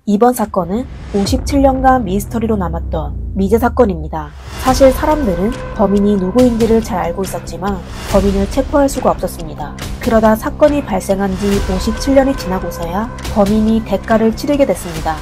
이번 사건은 57년간 미스터리로 남았던 미제 사건입니다. 사실 사람들은 범인이 누구인지를 잘 알고 있었지만 범인을 체포할 수가 없었습니다. 그러다 사건이 발생한 지 57년이 지나고서야 범인이 대가를 치르게 됐습니다.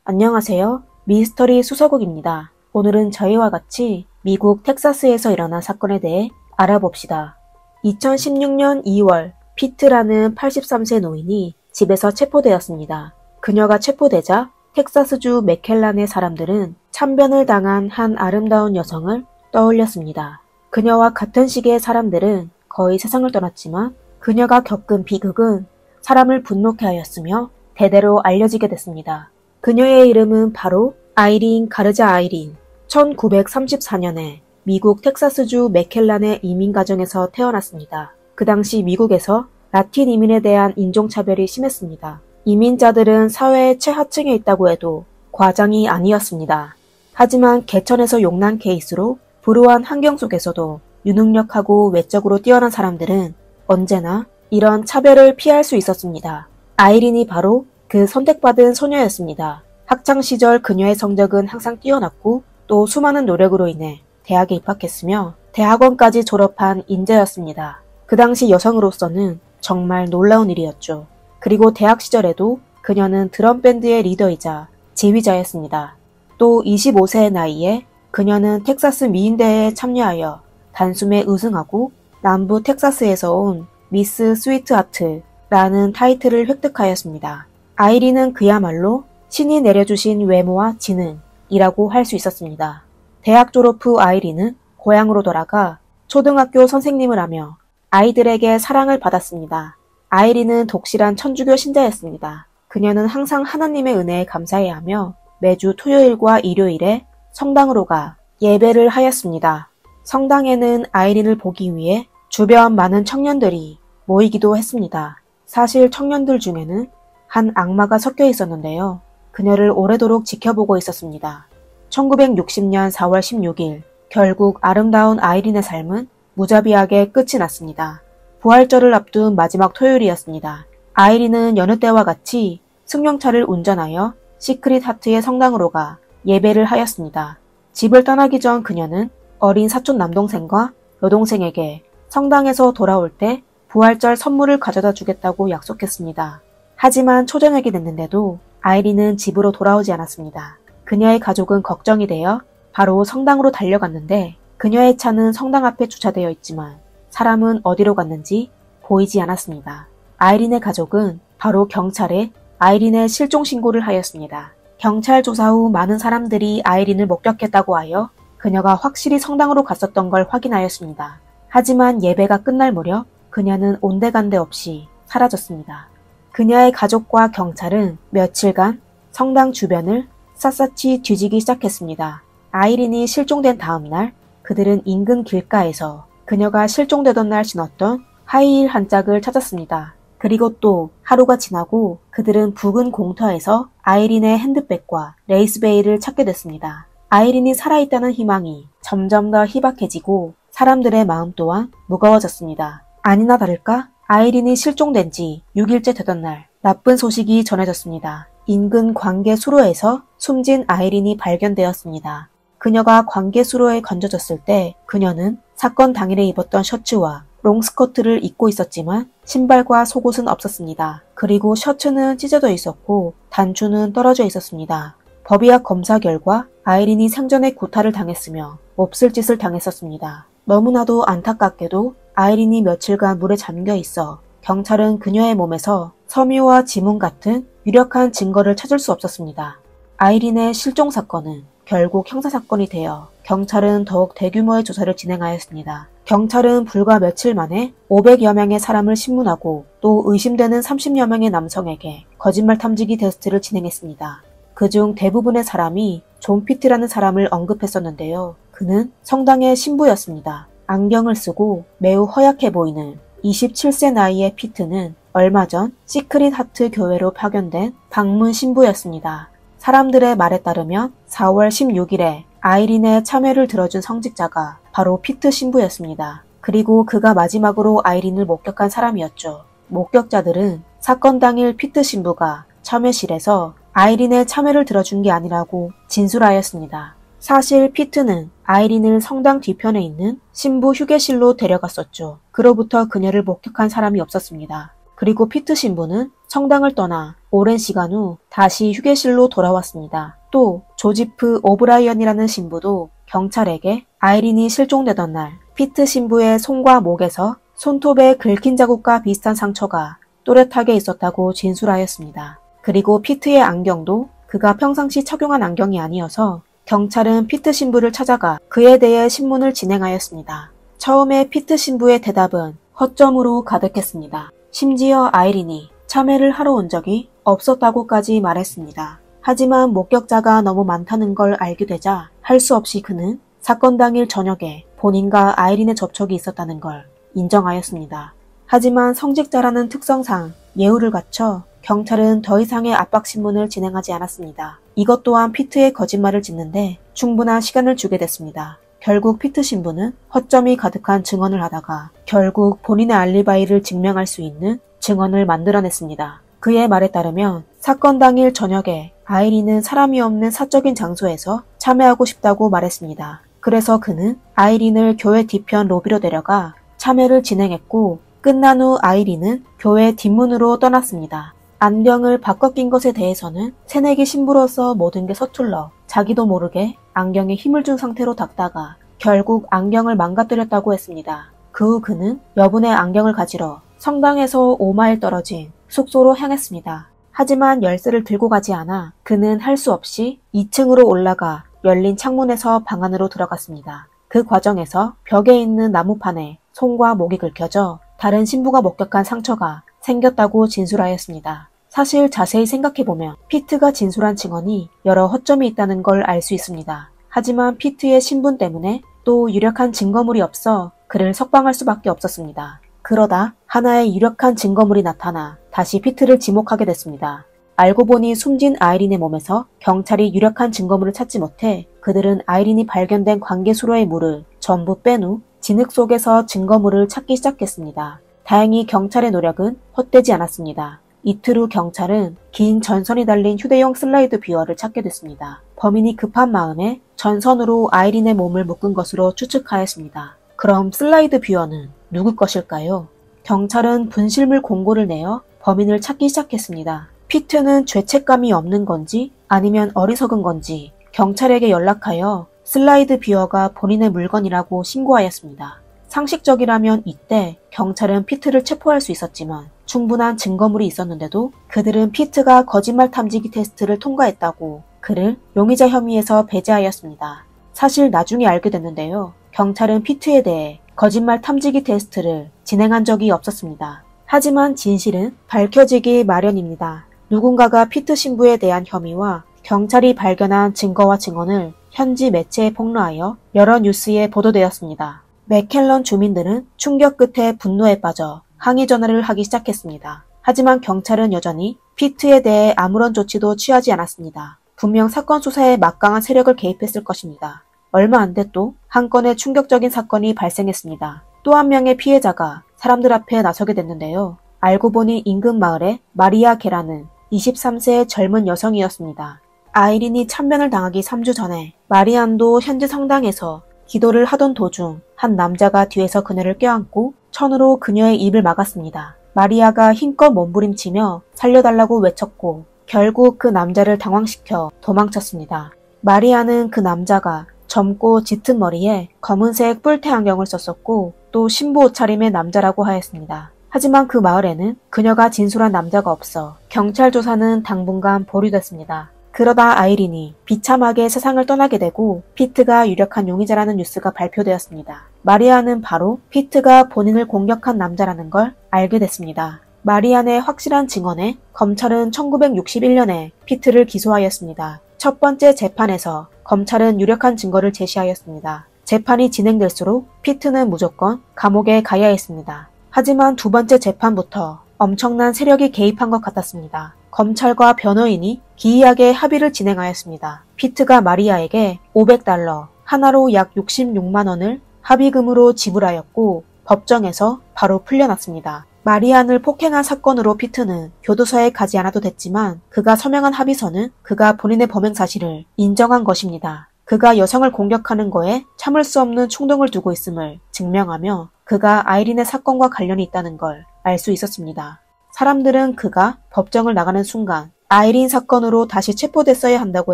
안녕하세요. 미스터리 수서국입니다. 오늘은 저희와 같이 미국 텍사스에서 일어난 사건에 대해 알아봅시다. 2016년 2월 피트라는 83세 노인이 집에서 체포되었습니다. 그녀가 체포되자 텍사스주 맥켈란의 사람들은 참변을 당한 한 아름다운 여성을 떠올렸습니다. 그녀와 같은 시기의 사람들은 거의 세상을 떠났지만 그녀가 겪은 비극은 사람을 분노케 하였으며 대대로 알려지게 됐습니다. 그녀의 이름은 바로 아이린 가르자 아이린. 1934년에 미국 텍사스주 맥켈란의 이민가정에서 태어났습니다. 그 당시 미국에서 라틴 이민에 대한 인종차별이 심했습니다. 이민자들은 사회의 최하층에 있다고 해도 과장이 아니었습니다. 하지만 개천에서 용난 케이스로 불우한 환경 속에서도 유능력하고 외적으로 뛰어난 사람들은 언제나 이런 차별을 피할 수 있었습니다. 아이린이 바로 그 선택받은 소녀였습니다. 학창시절 그녀의 성적은 항상 뛰어났고 또 수많은 노력으로 인해 대학에 입학했으며 대학원까지 졸업한 인재였습니다. 그 당시 여성으로서는 정말 놀라운 일이었죠. 그리고 대학 시절에도 그녀는 드럼밴드의 리더이자 지휘자였습니다. 또 25세의 나이에 그녀는 텍사스 미인대회에 참여하여 단숨에 우승하고 남부 텍사스에서 온 미스 스위트하트라는 타이틀을 획득하였습니다. 아이린은 그야말로 신이 내려주신 외모와 지능이라고 할 수 있었습니다. 대학 졸업 후 아이린은 고향으로 돌아가 초등학교 선생님을 하며 아이들에게 사랑을 받았습니다. 아이린은 독실한 천주교 신자였습니다. 그녀는 항상 하나님의 은혜에 감사해야 하며 매주 토요일과 일요일에 성당으로 가 예배를 하였습니다. 성당에는 아이린을 보기 위해 주변 많은 청년들이 모이기도 했습니다. 사실 청년들 중에는 한 악마가 섞여 있었는데요. 그녀를 오래도록 지켜보고 있었습니다. 1960년 4월 16일 결국 아름다운 아이린의 삶은 무자비하게 끝이 났습니다. 부활절을 앞둔 마지막 토요일이었습니다. 아이린은 여느 때와 같이 승용차를 운전하여 시크릿 하트의 성당으로 가 예배를 하였습니다. 집을 떠나기 전 그녀는 어린 사촌 남동생과 여동생에게 성당에서 돌아올 때 부활절 선물을 가져다 주겠다고 약속했습니다. 하지만 초저녁이 됐는데도 아이린은 집으로 돌아오지 않았습니다. 그녀의 가족은 걱정이 되어 바로 성당으로 달려갔는데 그녀의 차는 성당 앞에 주차되어 있지만 사람은 어디로 갔는지 보이지 않았습니다. 아이린의 가족은 바로 경찰에 아이린의 실종 신고를 하였습니다. 경찰 조사 후 많은 사람들이 아이린을 목격했다고 하여 그녀가 확실히 성당으로 갔었던 걸 확인하였습니다. 하지만 예배가 끝날 무렵 그녀는 온데간데 없이 사라졌습니다. 그녀의 가족과 경찰은 며칠간 성당 주변을 샅샅이 뒤지기 시작했습니다. 아이린이 실종된 다음 날 그들은 인근 길가에서 그녀가 실종되던 날 신었던 하이힐 한 짝을 찾았습니다. 그리고 또 하루가 지나고 그들은 부근 공터에서 아이린의 핸드백과 레이스베일을 찾게 됐습니다. 아이린이 살아있다는 희망이 점점 더 희박해지고 사람들의 마음 또한 무거워졌습니다. 아니나 다를까 아이린이 실종된 지 6일째 되던 날 나쁜 소식이 전해졌습니다. 인근 관계 수로에서 숨진 아이린이 발견되었습니다. 그녀가 관계 수로에 건져졌을 때 그녀는 사건 당일에 입었던 셔츠와 롱스커트를 입고 있었지만 신발과 속옷은 없었습니다. 그리고 셔츠는 찢어져 있었고 단추는 떨어져 있었습니다. 법의학 검사 결과 아이린이 생전에 구타를 당했으며 몹쓸 짓을 당했었습니다. 너무나도 안타깝게도 아이린이 며칠간 물에 잠겨 있어 경찰은 그녀의 몸에서 섬유와 지문 같은 유력한 증거를 찾을 수 없었습니다. 아이린의 실종 사건은 결국 형사사건이 되어 경찰은 더욱 대규모의 조사를 진행하였습니다. 경찰은 불과 며칠 만에 500여 명의 사람을 신문하고 또 의심되는 30여 명의 남성에게 거짓말 탐지기 테스트를 진행했습니다. 그중 대부분의 사람이 존 피트라는 사람을 언급했었는데요. 그는 성당의 신부였습니다. 안경을 쓰고 매우 허약해 보이는 27세 나이의 피트는 얼마 전 시크릿 하트 교회로 파견된 방문 신부였습니다. 사람들의 말에 따르면 4월 16일에 아이린의 참여를 들어준 성직자가 바로 피트 신부였습니다. 그리고 그가 마지막으로 아이린을 목격한 사람이었죠. 목격자들은 사건 당일 피트 신부가 참회실에서 아이린의 참여를 들어준 게 아니라고 진술하였습니다. 사실 피트는 아이린을 성당 뒤편에 있는 신부 휴게실로 데려갔었죠. 그로부터 그녀를 목격한 사람이 없었습니다. 그리고 피트 신부는 성당을 떠나 오랜 시간 후 다시 휴게실로 돌아왔습니다. 또 조지프 오브라이언이라는 신부도 경찰에게 아이린이 실종되던 날 피트 신부의 손과 목에서 손톱에 긁힌 자국과 비슷한 상처가 또렷하게 있었다고 진술하였습니다. 그리고 피트의 안경도 그가 평상시 착용한 안경이 아니어서 경찰은 피트 신부를 찾아가 그에 대해 신문을 진행하였습니다. 처음에 피트 신부의 대답은 허점으로 가득했습니다. 심지어 아이린이 참회를 하러 온 적이 없었다고까지 말했습니다. 하지만 목격자가 너무 많다는 걸 알게 되자 할 수 없이 그는 사건 당일 저녁에 본인과 아이린의 접촉이 있었다는 걸 인정하였습니다. 하지만 성직자라는 특성상 예우를 갖춰 경찰은 더 이상의 압박신문을 진행하지 않았습니다. 이것 또한 피트의 거짓말을 짓는데 충분한 시간을 주게 됐습니다. 결국 피트 신부는 허점이 가득한 증언을 하다가 결국 본인의 알리바이를 증명할 수 있는 증언을 만들어냈습니다. 그의 말에 따르면 사건 당일 저녁에 아이린은 사람이 없는 사적인 장소에서 참회하고 싶다고 말했습니다. 그래서 그는 아이린을 교회 뒤편 로비로 데려가 참회를 진행했고 끝난 후 아이린은 교회 뒷문으로 떠났습니다. 안경을 바꿔 낀 것에 대해서는 새내기 신부로서 모든 게 서툴러 자기도 모르게 안경에 힘을 준 상태로 닦다가 결국 안경을 망가뜨렸다고 했습니다. 그 후 그는 여분의 안경을 가지러 성당에서 5마일 떨어진 숙소로 향했습니다. 하지만 열쇠를 들고 가지 않아 그는 할 수 없이 2층으로 올라가 열린 창문에서 방 안으로 들어갔습니다. 그 과정에서 벽에 있는 나무판에 손과 목이 긁혀져 다른 신부가 목격한 상처가 생겼다고 진술하였습니다. 사실 자세히 생각해보면 피트가 진술한 증언이 여러 허점이 있다는 걸 알 수 있습니다. 하지만 피트의 신분 때문에 또 유력한 증거물이 없어 그를 석방할 수밖에 없었습니다. 그러다 하나의 유력한 증거물이 나타나 다시 피트를 지목하게 됐습니다. 알고 보니 숨진 아이린의 몸에서 경찰이 유력한 증거물을 찾지 못해 그들은 아이린이 발견된 관계 수로의 물을 전부 뺀 후 진흙 속에서 증거물을 찾기 시작했습니다. 다행히 경찰의 노력은 헛되지 않았습니다. 이틀 후 경찰은 긴 전선이 달린 휴대용 슬라이드 뷰어를 찾게 됐습니다. 범인이 급한 마음에 전선으로 아이린의 몸을 묶은 것으로 추측하였습니다. 그럼 슬라이드 뷰어는 누구 것일까요? 경찰은 분실물 공고를 내어 범인을 찾기 시작했습니다. 피트는 죄책감이 없는 건지 아니면 어리석은 건지 경찰에게 연락하여 슬라이드 뷰어가 본인의 물건이라고 신고하였습니다. 상식적이라면 이때 경찰은 피트를 체포할 수 있었지만 충분한 증거물이 있었는데도 그들은 피트가 거짓말 탐지기 테스트를 통과했다고 그를 용의자 혐의에서 배제하였습니다. 사실 나중에 알게 됐는데요. 경찰은 피트에 대해 거짓말 탐지기 테스트를 진행한 적이 없었습니다. 하지만 진실은 밝혀지기 마련입니다. 누군가가 피트 신부에 대한 혐의와 경찰이 발견한 증거와 증언을 현지 매체에 폭로하여 여러 뉴스에 보도되었습니다. 맥켈런 주민들은 충격 끝에 분노에 빠져 항의 전화를 하기 시작했습니다. 하지만 경찰은 여전히 피트에 대해 아무런 조치도 취하지 않았습니다. 분명 사건 수사에 막강한 세력을 개입했을 것입니다. 얼마 안 돼 또 한 건의 충격적인 사건이 발생했습니다. 또 한 명의 피해자가 사람들 앞에 나서게 됐는데요. 알고 보니 인근 마을의 마리아 게라는 23세의 젊은 여성이었습니다. 아이린이 참변을 당하기 3주 전에 마리안도 현지 성당에서 기도를 하던 도중 한 남자가 뒤에서 그녀를 껴안고 천으로 그녀의 입을 막았습니다. 마리아가 힘껏 몸부림치며 살려달라고 외쳤고 결국 그 남자를 당황시켜 도망쳤습니다. 마리아는 그 남자가 젊고 짙은 머리에 검은색 뿔테 안경을 썼었고 또 신부 옷차림의 남자라고 하였습니다. 하지만 그 마을에는 그녀가 진술한 남자가 없어 경찰 조사는 당분간 보류됐습니다. 그러다 아이린이 비참하게 세상을 떠나게 되고 피트가 유력한 용의자라는 뉴스가 발표되었습니다. 마리아는 바로 피트가 본인을 공격한 남자라는 걸 알게 됐습니다. 마리안의 확실한 증언에 검찰은 1961년에 피트를 기소하였습니다. 첫 번째 재판에서 검찰은 유력한 증거를 제시하였습니다. 재판이 진행될수록 피트는 무조건 감옥에 가야 했습니다. 하지만 두 번째 재판부터 엄청난 세력이 개입한 것 같았습니다. 검찰과 변호인이 기이하게 합의를 진행하였습니다. 피트가 마리아에게 $500, 하나로 약 66만 원을 합의금으로 지불하였고 법정에서 바로 풀려났습니다. 마리안을 폭행한 사건으로 피트는 교도소에 가지 않아도 됐지만 그가 서명한 합의서는 그가 본인의 범행 사실을 인정한 것입니다. 그가 여성을 공격하는 거에 참을 수 없는 충동을 두고 있음을 증명하며 그가 아이린의 사건과 관련이 있다는 걸 알 수 있었습니다. 사람들은 그가 법정을 나가는 순간 아이린 사건으로 다시 체포됐어야 한다고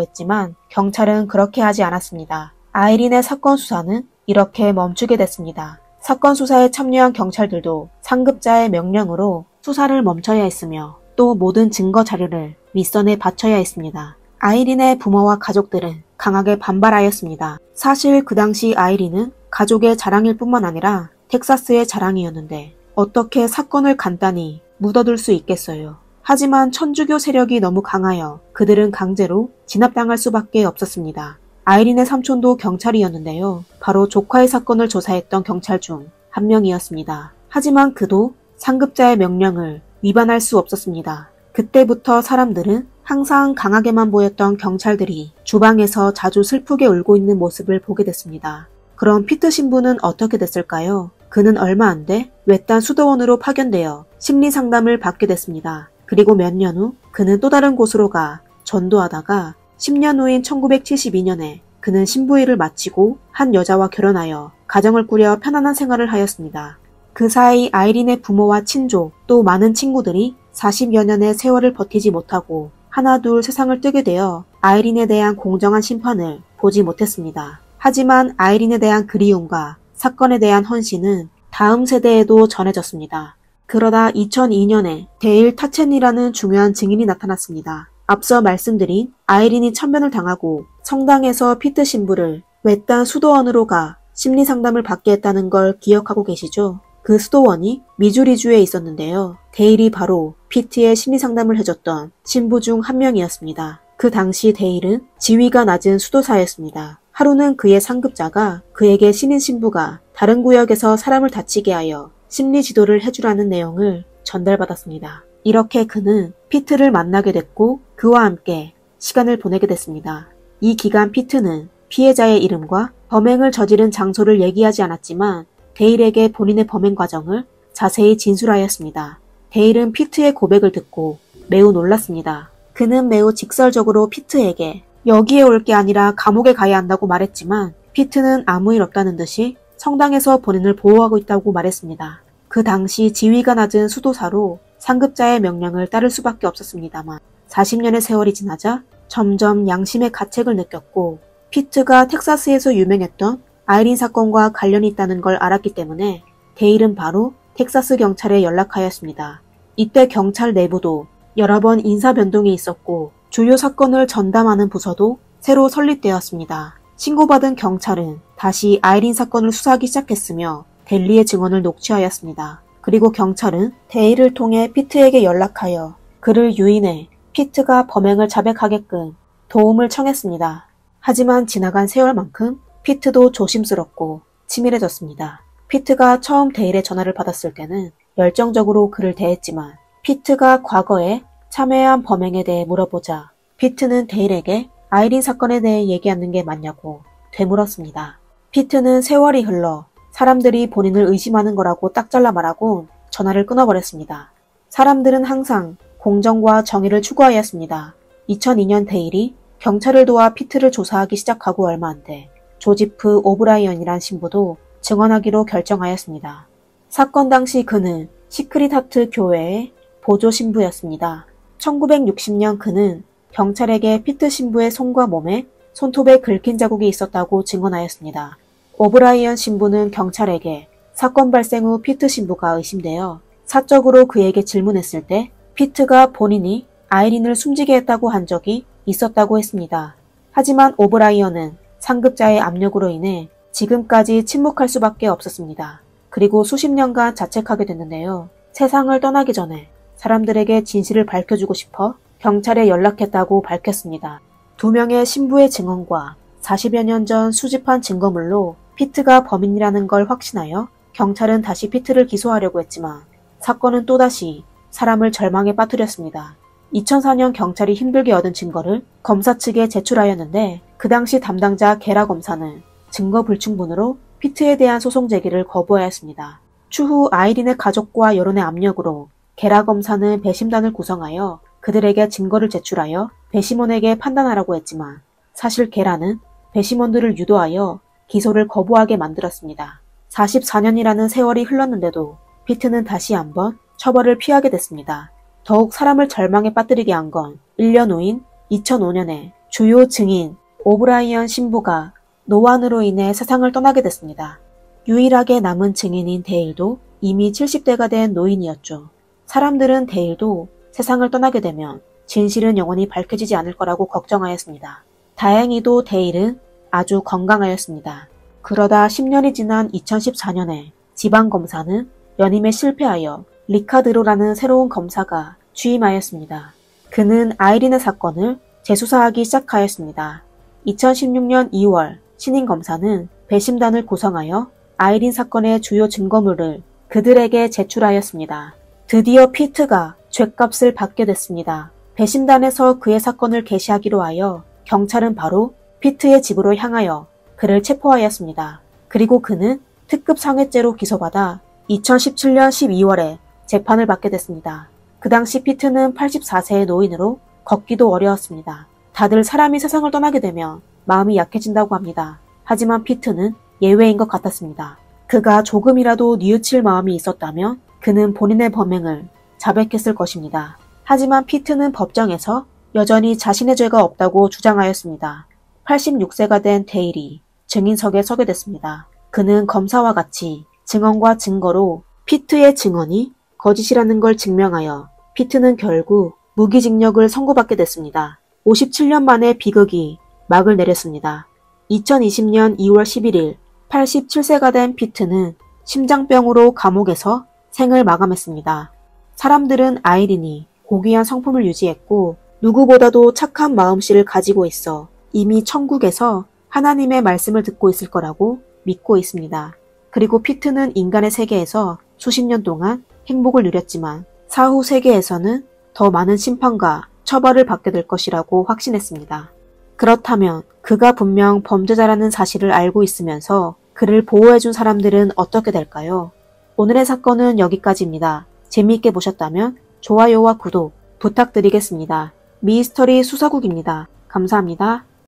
했지만 경찰은 그렇게 하지 않았습니다. 아이린의 사건 수사는 이렇게 멈추게 됐습니다. 사건 수사에 참여한 경찰들도 상급자의 명령으로 수사를 멈춰야 했으며 또 모든 증거 자료를 윗선에 바쳐야 했습니다. 아이린의 부모와 가족들은 강하게 반발하였습니다. 사실 그 당시 아이린은 가족의 자랑일 뿐만 아니라 텍사스의 자랑이었는데 어떻게 사건을 간단히 묻어둘 수 있겠어요. 하지만 천주교 세력이 너무 강하여 그들은 강제로 진압당할 수밖에 없었습니다. 아이린의 삼촌도 경찰이었는데요. 바로 조카의 사건을 조사했던 경찰 중 한 명이었습니다. 하지만 그도 상급자의 명령을 위반할 수 없었습니다. 그때부터 사람들은 항상 강하게만 보였던 경찰들이 주방에서 자주 슬프게 울고 있는 모습을 보게 됐습니다. 그럼 피트 신부는 어떻게 됐을까요? 그는 얼마 안 돼 외딴 수도원으로 파견되어 심리상담을 받게 됐습니다. 그리고 몇 년 후 그는 또 다른 곳으로 가 전도하다가 10년 후인 1972년에 그는 신부일을 마치고 한 여자와 결혼하여 가정을 꾸려 편안한 생활을 하였습니다. 그 사이 아이린의 부모와 친족 또 많은 친구들이 40여 년의 세월을 버티지 못하고 하나둘 세상을 뜨게 되어 아이린에 대한 공정한 심판을 보지 못했습니다. 하지만 아이린에 대한 그리움과 사건에 대한 헌신은 다음 세대에도 전해졌습니다. 그러다 2002년에 데일 타첸이라는 중요한 증인이 나타났습니다. 앞서 말씀드린 아이린이 참변을 당하고 성당에서 피트 신부를 외딴 수도원으로 가 심리상담을 받게 했다는 걸 기억하고 계시죠? 그 수도원이 미주리주에 있었는데요. 데일이 바로 피트의 심리상담을 해줬던 신부 중 한 명이었습니다. 그 당시 데일은 지위가 낮은 수도사였습니다. 하루는 그의 상급자가 그에게 신인 신부가 다른 구역에서 사람을 다치게 하여 심리 지도를 해주라는 내용을 전달받았습니다. 이렇게 그는 피트를 만나게 됐고 그와 함께 시간을 보내게 됐습니다. 이 기간 피트는 피해자의 이름과 범행을 저지른 장소를 얘기하지 않았지만 데일에게 본인의 범행 과정을 자세히 진술하였습니다. 데일은 피트의 고백을 듣고 매우 놀랐습니다. 그는 매우 직설적으로 피트에게 여기에 올 게 아니라 감옥에 가야 한다고 말했지만 피트는 아무 일 없다는 듯이 성당에서 본인을 보호하고 있다고 말했습니다. 그 당시 지위가 낮은 수도사로 상급자의 명령을 따를 수밖에 없었습니다만 40년의 세월이 지나자 점점 양심의 가책을 느꼈고 피트가 텍사스에서 유명했던 아이린 사건과 관련이 있다는 걸 알았기 때문에 데일은 바로 텍사스 경찰에 연락하였습니다. 이때 경찰 내부도 여러 번 인사 변동이 있었고 주요 사건을 전담하는 부서도 새로 설립되었습니다. 신고받은 경찰은 다시 아이린 사건을 수사하기 시작했으며 델리의 증언을 녹취하였습니다. 그리고 경찰은 데일을 통해 피트에게 연락하여 그를 유인해 피트가 범행을 자백하게끔 도움을 청했습니다. 하지만 지나간 세월만큼 피트도 조심스럽고 치밀해졌습니다. 피트가 처음 데일의 전화를 받았을 때는 열정적으로 그를 대했지만 피트가 과거에 참여한 범행에 대해 물어보자 피트는 데일에게 아이린 사건에 대해 얘기하는 게 맞냐고 되물었습니다. 피트는 세월이 흘러 사람들이 본인을 의심하는 거라고 딱 잘라 말하고 전화를 끊어버렸습니다. 사람들은 항상 공정과 정의를 추구하였습니다. 2002년 데일이 경찰을 도와 피트를 조사하기 시작하고 얼마 안 돼 조지프 오브라이언이란 신부도 증언하기로 결정하였습니다. 사건 당시 그는 시크릿 하트 교회의 보조 신부였습니다. 1960년 그는 경찰에게 피트 신부의 손과 몸에 손톱에 긁힌 자국이 있었다고 증언하였습니다. 오브라이언 신부는 경찰에게 사건 발생 후 피트 신부가 의심되어 사적으로 그에게 질문했을 때 피트가 본인이 아이린을 숨지게 했다고 한 적이 있었다고 했습니다. 하지만 오브라이언은 상급자의 압력으로 인해 지금까지 침묵할 수밖에 없었습니다. 그리고 수십 년간 자책하게 됐는데요. 세상을 떠나기 전에 사람들에게 진실을 밝혀주고 싶어 경찰에 연락했다고 밝혔습니다. 2명의 신부의 증언과 40여 년 전 수집한 증거물로 피트가 범인이라는 걸 확신하여 경찰은 다시 피트를 기소하려고 했지만 사건은 또다시 사람을 절망에 빠뜨렸습니다. 2004년 경찰이 힘들게 얻은 증거를 검사 측에 제출하였는데 그 당시 담당자 게라 검사는 증거 불충분으로 피트에 대한 소송 제기를 거부하였습니다. 추후 아이린의 가족과 여론의 압력으로 게라 검사는 배심단을 구성하여 그들에게 증거를 제출하여 배심원에게 판단하라고 했지만 사실 게라는 배심원들을 유도하여 기소를 거부하게 만들었습니다. 44년이라는 세월이 흘렀는데도 피트는 다시 한번 처벌을 피하게 됐습니다. 더욱 사람을 절망에 빠뜨리게 한 건 1년 후인 2005년에 주요 증인 오브라이언 신부가 노환으로 인해 세상을 떠나게 됐습니다. 유일하게 남은 증인인 데일도 이미 70대가 된 노인이었죠. 사람들은 데일도 세상을 떠나게 되면 진실은 영원히 밝혀지지 않을 거라고 걱정하였습니다. 다행히도 데일은 아주 건강하였습니다. 그러다 10년이 지난 2014년에 지방검사는 연임에 실패하여 리카드로라는 새로운 검사가 취임하였습니다. 그는 아이린의 사건을 재수사하기 시작하였습니다. 2016년 2월 신임 검사는 배심단을 구성하여 아이린 사건의 주요 증거물을 그들에게 제출하였습니다. 드디어 피트가 죗값을 받게 됐습니다. 배심단에서 그의 사건을 게시하기로 하여 경찰은 바로 피트의 집으로 향하여 그를 체포하였습니다. 그리고 그는 특급 상해죄로 기소받아 2017년 12월에 재판을 받게 됐습니다. 그 당시 피트는 84세의 노인으로 걷기도 어려웠습니다. 다들 사람이 세상을 떠나게 되면 마음이 약해진다고 합니다. 하지만 피트는 예외인 것 같았습니다. 그가 조금이라도 뉘우칠 마음이 있었다면 그는 본인의 범행을 자백했을 것입니다. 하지만 피트는 법정에서 여전히 자신의 죄가 없다고 주장하였습니다. 86세가 된 데일이 증인석에 서게 됐습니다. 그는 검사와 같이 증언과 증거로 피트의 증언이 거짓이라는 걸 증명하여 피트는 결국 무기징역을 선고받게 됐습니다. 57년 만에 비극이 막을 내렸습니다. 2020년 2월 11일 87세가 된 피트는 심장병으로 감옥에서 생을 마감했습니다. 사람들은 아이린이 고귀한 성품을 유지했고 누구보다도 착한 마음씨를 가지고 있어 이미 천국에서 하나님의 말씀을 듣고 있을 거라고 믿고 있습니다. 그리고 피트는 인간의 세계에서 수십 년 동안 행복을 누렸지만 사후 세계에서는 더 많은 심판과 처벌을 받게 될 것이라고 확신했습니다. 그렇다면 그가 분명 범죄자라는 사실을 알고 있으면서 그를 보호해준 사람들은 어떻게 될까요? 오늘의 사건은 여기까지입니다. 재미있게 보셨다면 좋아요와 구독 부탁드리겠습니다. 미스터리 수사국입니다. 감사합니다.